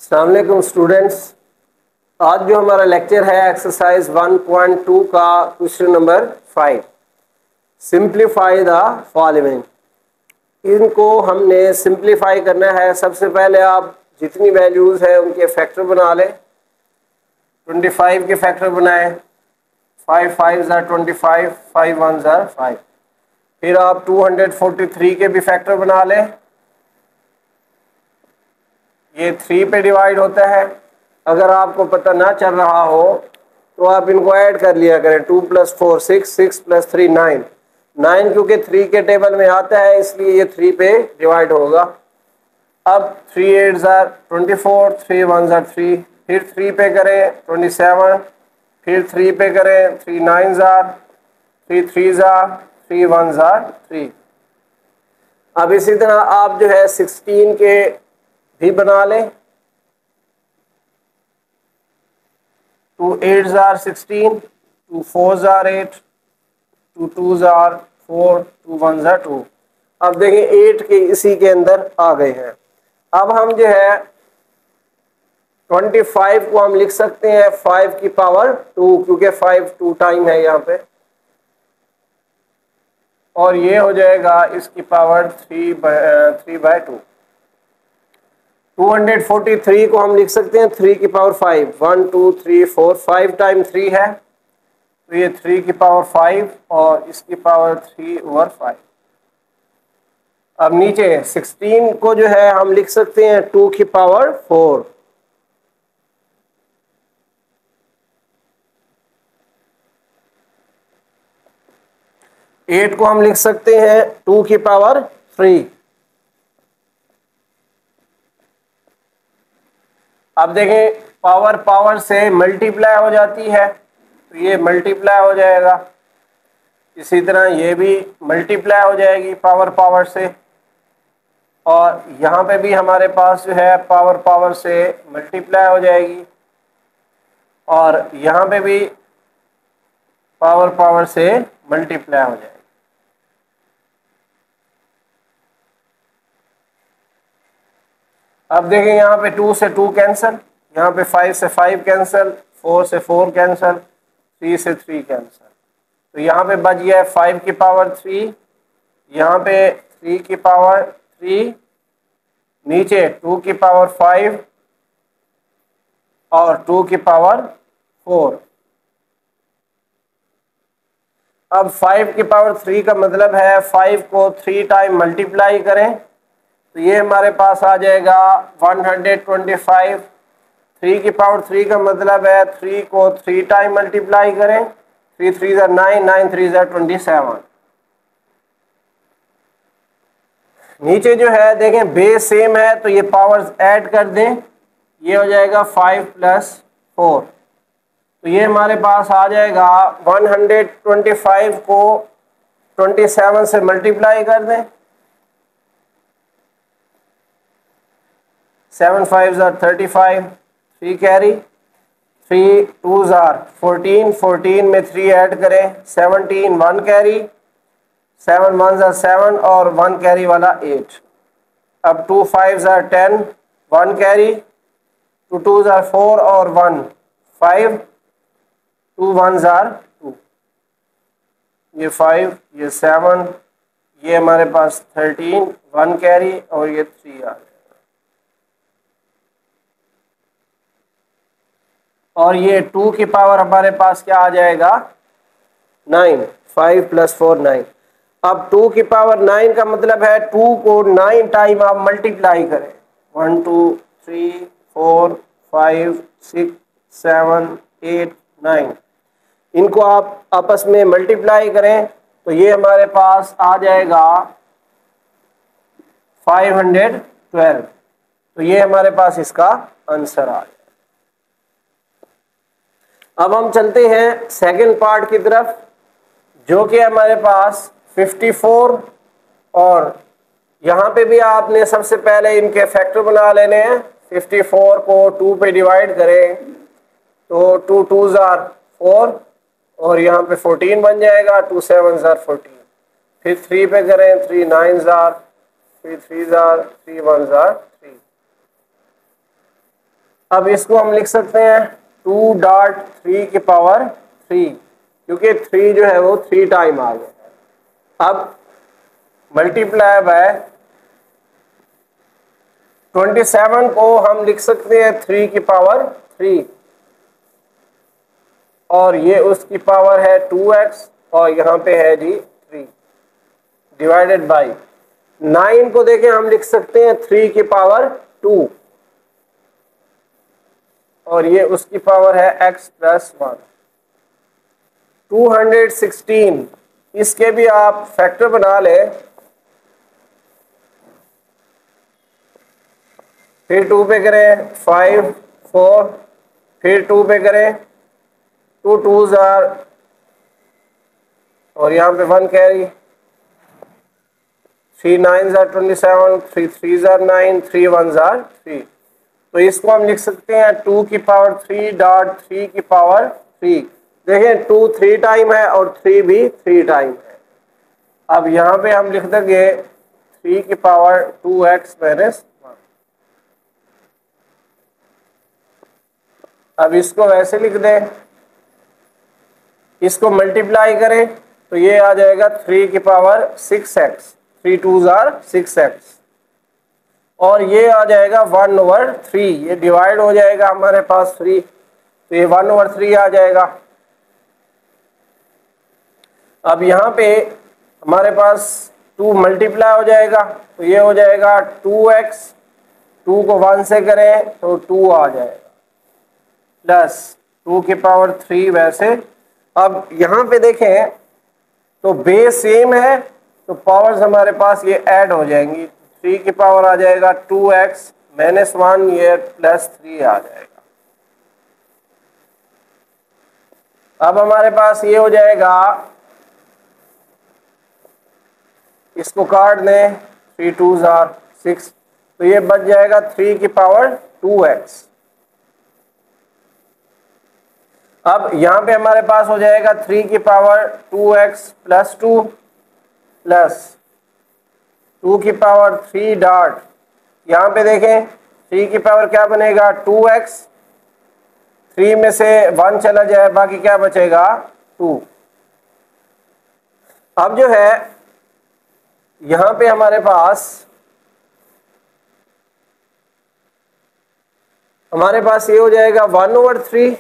अस्सलाम वालेकुम स्टूडेंट्स। आज जो हमारा लेक्चर है एक्सरसाइज 1.2 का question number 5, simplify the following. इनको हमने सिंप्लीफाई करना है। सबसे पहले आप जितनी वैल्यूज़ है उनके फैक्टर बना लें। 25 के फैक्टर बनाएं। 5 5 ज़ा 25, 5 1 ज़ा 5। फिर आप 243 के भी फैक्टर बना लें। ये 3 पे डिवाइड होता है। अगर आपको पता ना चल रहा हो तो आप इनको ऐड कर लिया करें। 2 + 4 6, 6 + 3 9। 9 क्योंकि 3 के टेबल में आता है इसलिए ये 3 पे डिवाइड होगा। अब 3 8 ज़ा 24, 3 1 ज़ा 3। फिर 3 पे करें 27। फिर 3 पे करें 3 9 ज़ा 3 3 ज़ा 3 1 ज़ा 3। अब इसी तरह आप जो है 16 के भी बना लें। 2 8 ज़ा 16, 2 4 ज़ा 8, 2 2 ज़ा 4, 2 1 ज़ा 2। अब देखें 8 के इसी के अंदर आ गए हैं। अब हम जो है 25 को हम लिख सकते हैं 5 की पावर 2, क्योंकि 5 2 टाइम है यहाँ पे। और ये हो जाएगा इसकी पावर 3/2। 243 को हम लिख सकते हैं 3 की पावर 5। 1 2 3 4, 5 टाइम 3 है तो ये 3 की पावर 5 और इसकी पावर 3/5। अब नीचे 16 को जो है हम लिख सकते हैं 2 की पावर 4। एट को हम लिख सकते हैं 2 की पावर 3। अब देखें पावर पावर से मल्टीप्लाई हो जाती है तो ये मल्टीप्लाई हो जाएगा। इसी तरह ये भी मल्टीप्लाई हो जाएगी पावर पावर से। और यहाँ पे भी हमारे पास जो है पावर पावर से मल्टीप्लाई हो जाएगी। और यहाँ पे भी पावर पावर से मल्टीप्लाई हो जाएगी। अब देखें यहाँ पे 2 से 2 कैंसिल, यहाँ पे 5 से 5 कैंसिल, 4 से 4 कैंसिल, 3 से 3 कैंसिल। तो यहाँ पे बच गया है 5 की पावर 3, यहाँ पे 3 की पावर 3, नीचे 2 की पावर 5 और 2 की पावर 4। अब 5 की पावर 3 का मतलब है 5 को 3 टाइम मल्टीप्लाई करें तो ये हमारे पास आ जाएगा 125। 3 की पावर 3 का मतलब है 3 को 3 टाइम मल्टीप्लाई करें। 3 3 ज़ा 9, 9 3 ज़ा 27। नीचे जो है देखें बेस सेम है तो ये पावर्स ऐड कर दें। ये हो जाएगा 5 + 4। तो ये हमारे पास आ जाएगा 125 को 27 से मल्टीप्लाई कर दें। 7 5 ज़ा 35, 3 कैरी, 3 2 ज़ा 14, 14 में 3 ऐड करें 17, 1 कैरी, 7 1 ज़ा 7 और 1 कैरी वाला 8। अब 2 5 ज़ा 10, 1 कैरी, 2 2 ज़ा 4 और 1 5, 2 1 ज़ा 2। ये 5, ये 7, ये हमारे पास 13, 1 कैरी और ये 3 आ गया। और ये 2 की पावर हमारे पास क्या आ जाएगा 9। 5 + 4 9। अब 2 की पावर 9 का मतलब है 2 को 9 टाइम आप मल्टीप्लाई करें। 1 2 3 4 5 6 7 8 9। इनको आप आपस में मल्टीप्लाई करें तो ये हमारे पास आ जाएगा 512। तो ये हमारे पास इसका आंसर आ जाएगा। अब हम चलते हैं सेकंड पार्ट की तरफ, जो कि हमारे पास 54। और यहाँ पे भी आपने सबसे पहले इनके फैक्टर बना लेने हैं। 54 को 2 पे डिवाइड करें तो 2 2 ज़ा 4 और यहाँ पे 14 बन जाएगा। 2 7 ज़ा 14। फिर 3 पे करें 3 9 ज़ा, फिर 3 ज़ा 3 1 ज़ा 3। अब इसको हम लिख सकते हैं 2 डॉट 3 की पावर 3, क्योंकि 3 जो है वो 3 टाइम आ गया। अब मल्टीप्लाई बाय 27 को हम लिख सकते हैं 3 की पावर 3, और ये उसकी पावर है 2x, और यहाँ पे है जी 3 डिवाइडेड बाई 9 को देखें हम लिख सकते हैं 3 की पावर 2, और ये उसकी पावर है x प्लस 1। 216, इसके भी आप फैक्टर बना लें, फिर 2 पे करें 5 4, फिर 2 पे करें 2 2s आर, और यहाँ पे 1 carry, 3 9s are 27, 3 3s are 9, 3 1s are 3। तो इसको हम लिख सकते हैं 2 की पावर 3 डॉट 3 की पावर 3। देखें 2 3 टाइम है और 3 भी 3 टाइम है। अब यहाँ पे हम लिख देंगे 3 की पावर 2x माइनस 1। अब इसको वैसे लिख दें, इसको मल्टीप्लाई करें तो ये आ जाएगा 3 की power 6x, 3 2s are 6x, और ये आ जाएगा 1/3, ये डिवाइड हो जाएगा हमारे पास 3, तो ये 1/3 आ जाएगा। अब यहाँ पे हमारे पास 2 मल्टीप्लाई हो जाएगा, तो ये हो जाएगा 2x, 2 को 1 से करें तो 2 आ जाएगा, प्लस 2 की पावर 3 वैसे। अब यहाँ पे देखें तो बेस सेम है, तो पावर्स हमारे पास ये ऐड हो जाएंगी, 3 की पावर आ जाएगा 2x माइनस 1, ये प्लस 3 आ जाएगा। अब हमारे पास ये हो जाएगा, इसको काट दें, 3 2s आर 6, तो ये बच जाएगा 3 की पावर 2x। अब यहाँ पे हमारे पास हो जाएगा 3 की पावर 2x प्लस 2 प्लस 2 की पावर 3 डॉट, यहाँ पे देखें 3 की पावर क्या बनेगा 2x, 3 में से 1 चला जाए, बाकी क्या बचेगा 2। अब जो है यहाँ पे हमारे पास ये हो जाएगा 1/3,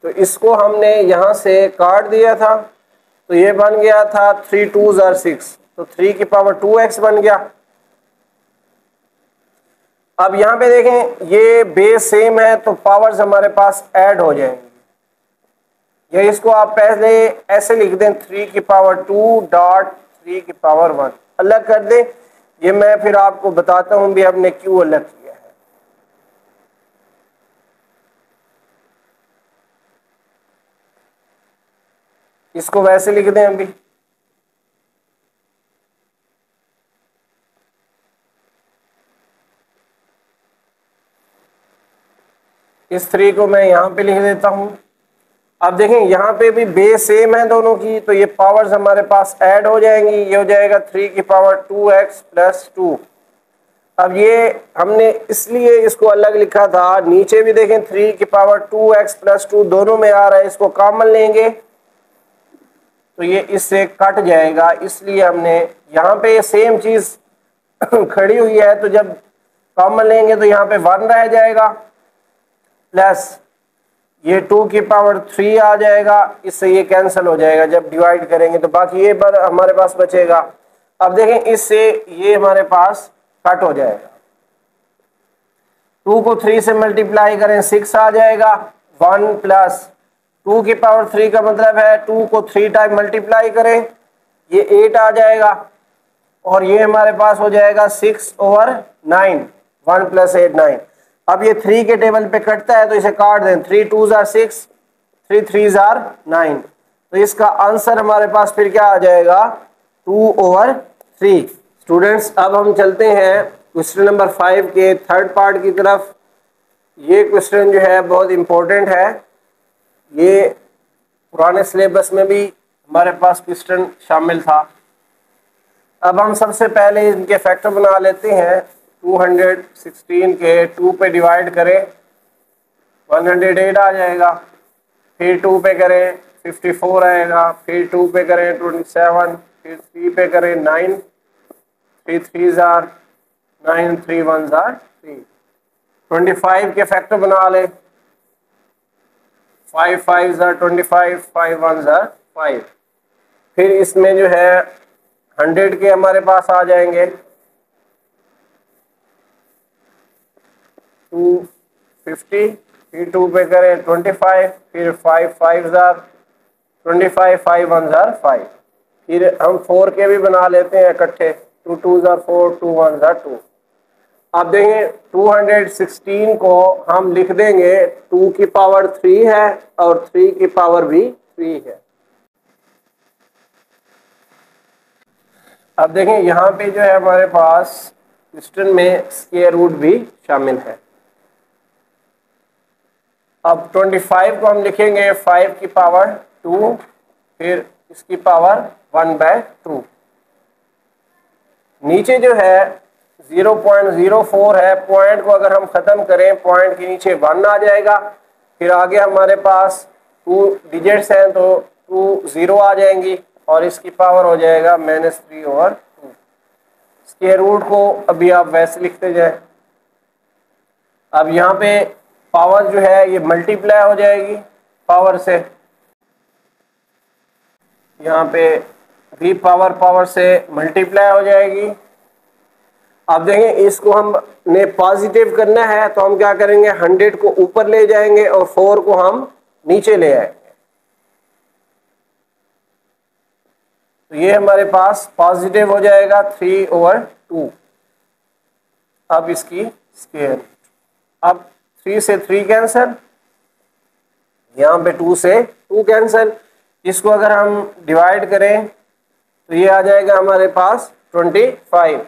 तो इसको हमने यहाँ से काट दिया था, तो ये बन गया था 3 2s आर 6, तो 3 की पावर 2x बन गया। अब यहाँ पे देखें ये बेस सेम है, तो पावर्स हमारे पास ऐड हो जाएंगी। या इसको आप पहले ऐसे लिख दें 3 की पावर 2 डॉट 3 की पावर 1, अलग कर दें। ये मैं फिर आपको बताता हूँ भी हमने क्यों अलग किया है। इसको वैसे लिख दें अभी, इस 3 को मैं यहाँ पे लिख देता हूँ। अब देखें यहाँ पे भी बेस सेम है दोनों की, तो ये पावर्स हमारे पास ऐड हो जाएंगी। ये हो जाएगा 3 की पावर 2x प्लस 2। अब ये हमने इसलिए इसको अलग लिखा था, नीचे भी देखें 3 की पावर 2x प्लस 2 दोनों में आ रहा है, इसको कॉमन लेंगे तो ये इससे कट जाएगा, इसलिए हमने यहाँ पे सेम चीज़ खड़ी हुई है, तो जब कॉमन लेंगे तो यहाँ पे 1 रह जाएगा, प्लस ये 2 की पावर 3 आ जाएगा, इससे ये कैंसिल हो जाएगा जब डिवाइड करेंगे, तो बाकी ये पर हमारे पास बचेगा। अब देखें इससे ये हमारे पास कट हो जाएगा, 2 को 3 से मल्टीप्लाई करें 6 आ जाएगा, 1 प्लस 2 की पावर 3 का मतलब है 2 को 3 टाइम मल्टीप्लाई करें, ये 8 आ जाएगा, और ये हमारे पास हो जाएगा 6/9, 1 प्लस 8 9। अब ये 3 के टेबल पे कटता है तो इसे काट दें, 3 2s आर 6, 3 3s आर 9, तो इसका आंसर हमारे पास फिर क्या आ जाएगा 2/3। स्टूडेंट्स अब हम चलते हैं क्वेश्चन नंबर 5 के थर्ड पार्ट की तरफ। ये क्वेश्चन जो है बहुत इम्पोर्टेंट है, ये पुराने सिलेबस में भी हमारे पास क्वेश्चन शामिल था। अब हम सबसे पहले इनके फैक्टर बना लेते हैं। 216 के 2 पे डिवाइड करें 108 आ जाएगा। फिर 2 पे करें 54 आएगा, फिर 2 पे करें 27, फिर 3 पे करें 9, 3 3s आर 9, 3 1s आर 3। 25 के फैक्टर बना ले, 5 5s आर 25, 5 1s आर 5। फिर इसमें जो है 100 के हमारे पास आ जाएंगे 250, फिर 2 पे करें 25, फिर 5 5s आर 25, 5 1s आर 5। फिर हम 4 के भी बना लेते हैं इकट्ठे, 2 2s आर 4, 2 1s आर 2। अब देखें 216 को हम लिख देंगे 2 की पावर 3 है और 3 की पावर भी 3 है। अब देखें यहाँ पे जो है हमारे पास क्वेश्चन में स्क्वायर रूट भी शामिल है। अब 25 को हम लिखेंगे 5 की पावर 2, फिर इसकी पावर 1/2। नीचे जो है 0.04 है, पॉइंट को अगर हम ख़त्म करें पॉइंट के नीचे 1 आ जाएगा। फिर आगे हमारे पास 2 डिजिट्स हैं तो 2 0 आ जाएंगी और इसकी पावर हो जाएगा -3/2। स्क्वायर रूट को अभी आप वैसे लिखते जाए। अब यहाँ पे पावर जो है ये मल्टीप्लाई हो जाएगी पावर से, यहाँ पे भी पावर से मल्टीप्लाई हो जाएगी। अब देखें इसको हमने पॉजिटिव करना है तो हम क्या करेंगे, 100 को ऊपर ले जाएंगे और 4 को हम नीचे ले आएंगे। तो ये हमारे पास पॉजिटिव हो जाएगा 3/2। अब इसकी स्क्वायर, अब 3 से 3 कैंसिल, यहाँ पे 2 से 2 कैंसिल। इसको अगर हम डिवाइड करें तो ये आ जाएगा हमारे पास 25।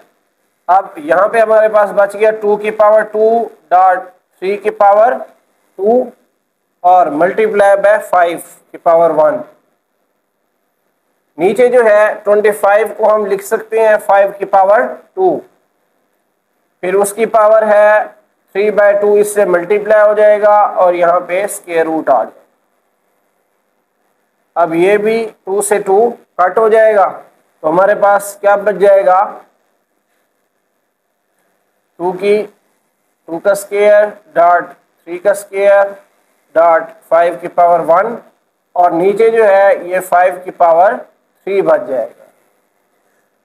अब यहाँ पे हमारे पास बच गया 2 की पावर 2 डॉट 3 की पावर 2 और मल्टीप्लाई बाय 5 की पावर 1। नीचे जो है 25 को हम लिख सकते हैं 5 की पावर 2, फिर उसकी पावर है 3/2, इससे मल्टीप्लाई हो जाएगा और यहाँ पे स्क्वायर रूट आ जाएगा। अब ये भी 2 से 2 कट हो जाएगा तो हमारे पास क्या बच जाएगा, 2 का स्क्वायर डॉट 3 का स्क्वायर डॉट 5 की पावर 1 और नीचे जो है ये 5 की पावर 3 बच जाएगा।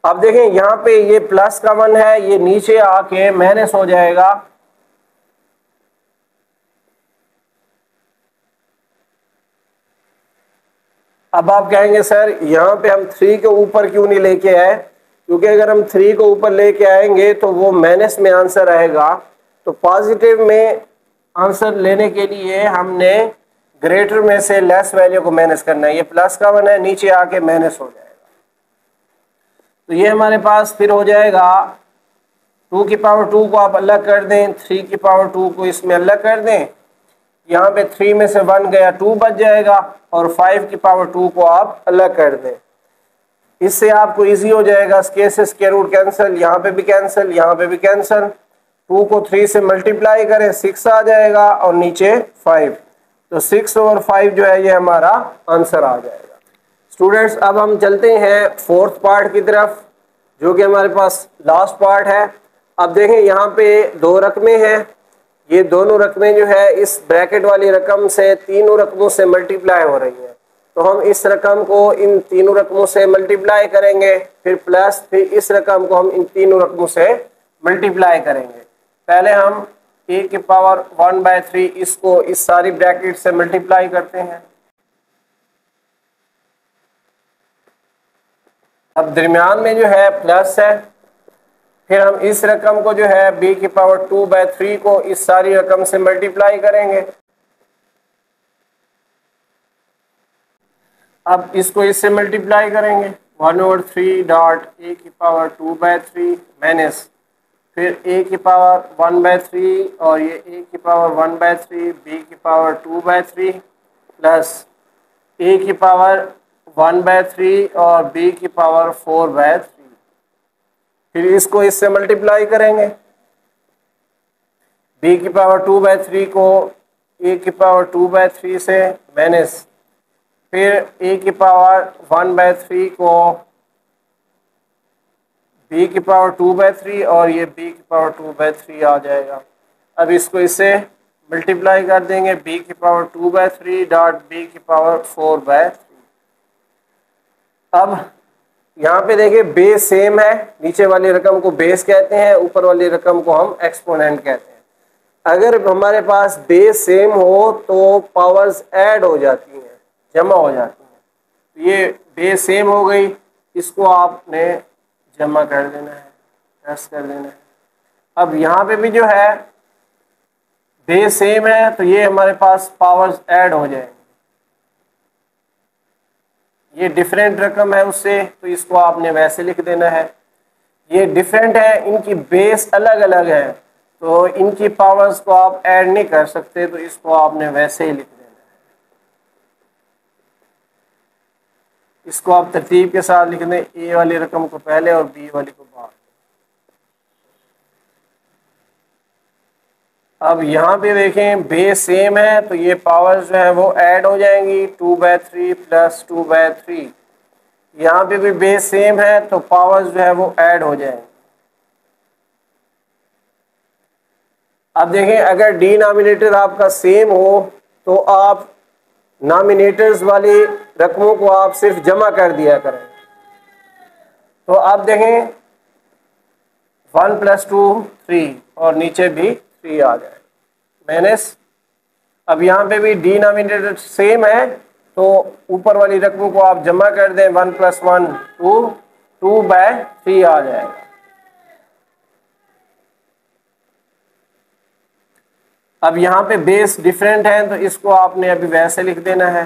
अब देखें यहाँ पे ये प्लस का 1 है, ये नीचे आके माइनस हो जाएगा। अब आप कहेंगे सर यहाँ पे हम 3 के ऊपर क्यों नहीं लेके आए, क्योंकि अगर हम 3 को ऊपर लेके आएंगे तो वो माइनस में आंसर आएगा। तो पॉजिटिव में आंसर लेने के लिए हमने ग्रेटर में से लेस वैल्यू को माइनस करना है। ये प्लस का 1 है, नीचे आके माइनस हो जाएगा। तो ये हमारे पास फिर हो जाएगा 2 की पावर 2 को आप अलग कर दें, 3 की पावर 2 को इसमें अलग कर दें, यहाँ पे 3 में से 1 गया 2 बच जाएगा और 5 की पावर 2 को आप अलग कर दें। इससे आपको इजी हो जाएगा, स्क्वायर से स्क्वायर रूट कैंसिल, यहाँ पे भी कैंसिल, यहाँ पे भी कैंसिल। 2 को 3 से मल्टीप्लाई करें 6 आ जाएगा और नीचे 5, तो 6/5 जो है ये हमारा आंसर आ जाएगा। स्टूडेंट्स अब हम चलते हैं 4th पार्ट की तरफ, जो कि हमारे पास लास्ट पार्ट है। अब देखें यहाँ पे 2 रकमें हैं, ये दोनों रकमें जो है इस ब्रैकेट वाली रकम से तीनों रकमों से मल्टीप्लाई हो रही हैं। तो हम इस रकम को इन तीनों रकमों से मल्टीप्लाई करेंगे, फिर प्लस, फिर इस रकम को हम इन तीनों रकमों से मल्टीप्लाई करेंगे। पहले हम a की पावर 1/3 इसको इस सारी ब्रैकेट से मल्टीप्लाई करते हैं। अब दरमियान में जो है प्लस है, फिर हम इस रकम को जो है b की पावर 2/3 को इस सारी रकम से मल्टीप्लाई करेंगे। अब इसको इससे मल्टीप्लाई करेंगे 1/3 डॉट a की पावर 2/3 माइनस फिर a की पावर 1/3 और ये a की पावर 1/3, b की पावर 2/3 प्लस a की पावर 1/3 और b की पावर 4/3। फिर इसको इससे मल्टीप्लाई करेंगे, b की पावर 2/3 को ए की पावर 2/3 से माइनस फिर ए की पावर 1/3 को बी की पावर 2/3 और ये बी की पावर 2/3 आ जाएगा। अब इसको इससे मल्टीप्लाई कर देंगे, बी की पावर 2/3 डॉट बी की पावर 4/3। अब यहाँ पे देखिए बेस सेम है, नीचे वाली रकम को बेस कहते हैं, ऊपर वाली रकम को हम एक्सपोनेंट कहते हैं। अगर हमारे पास बेस सेम हो तो पावर्स ऐड हो जाती हैं, जमा हो जाती हैं। ये बेस सेम हो गई, इसको आपने जमा कर देना है, प्लस कर देना है। अब यहाँ पे भी जो है बेस सेम है तो ये हमारे पास पावर्स ऐड हो जाएंगे। ये डिफरेंट रकम है उससे, तो इसको आपने वैसे लिख देना है। ये डिफरेंट है, इनकी बेस अलग अलग है, तो इनकी पावर्स को आप ऐड नहीं कर सकते, तो इसको आपने वैसे ही लिख देना है। इसको आप तरतीब के साथ लिख दें, ए वाली रकम को पहले और बी वाली को बाद। अब यहाँ पे देखें बेस सेम है तो ये पावर्स जो है वो ऐड हो जाएंगी, 2/3 प्लस 2/3। यहाँ पे भी बेस सेम है तो पावर्स जो है वो ऐड हो जाएंगी। अब देखें अगर डिनोमिनेटर आपका सेम हो तो आप नॉमिनेटर्स वाली रकमों को आप सिर्फ जमा कर दिया करें। तो आप देखें 1 + 2 3 और नीचे भी 3 आ जाए माइनस। अब यहाँ पे भी डिनोमिनेटर सेम है तो ऊपर वाली रकमों को आप जमा कर दें, 1 + 1 2 2/3 आ जाएगा। अब यहाँ पे बेस डिफरेंट है तो इसको आपने अभी वैसे लिख देना है।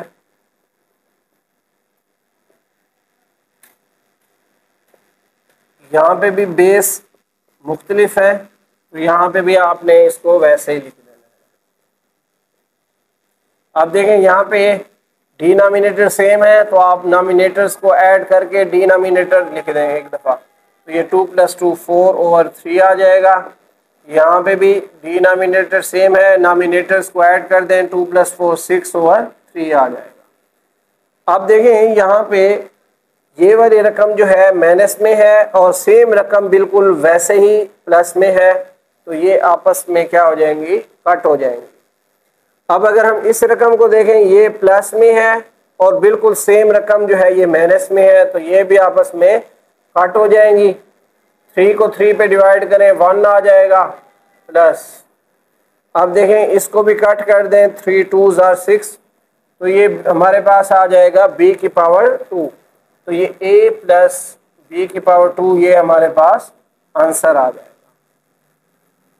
यहाँ पे भी बेस मुख्तलिफ है तो यहाँ पे भी आपने इसको वैसे ही लिख देना है। अब देखें यहाँ पे डिनोमिनेटर सेम है तो आप नॉमिनेटर्स को ऐड करके डिनोमिनेटर लिख देंगे एक दफ़ा, तो ये 2 + 2 4/3 आ जाएगा। यहाँ पे भी डिनोमिनेटर सेम है, नॉमिनेटर्स को ऐड कर दें, 2 + 4 6/3 आ जाएगा। अब देखें यहाँ पे ये वाली रकम जो है माइनस में है और सेम रकम बिल्कुल वैसे ही प्लस में है, तो ये आपस में क्या हो जाएंगी, कट हो जाएंगी। अब अगर हम इस रकम को देखें, ये प्लस में है और बिल्कुल सेम रकम जो है ये माइनस में है, तो ये भी आपस में कट हो जाएंगी। 3 को 3 पे डिवाइड करें 1 आ जाएगा प्लस। अब देखें इसको भी कट कर दें, 3 2s are 6, तो ये हमारे पास आ जाएगा b की पावर 2। तो ये a + b की पावर 2 ये हमारे पास आंसर आ जाएगा।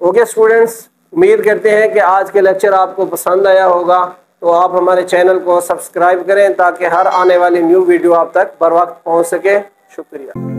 ओके स्टूडेंट्स, उम्मीद करते हैं कि आज के लेक्चर आपको पसंद आया होगा। तो आप हमारे चैनल को सब्सक्राइब करें ताकि हर आने वाली न्यू वीडियो आप तक बर वक्त पहुँच सके। शुक्रिया।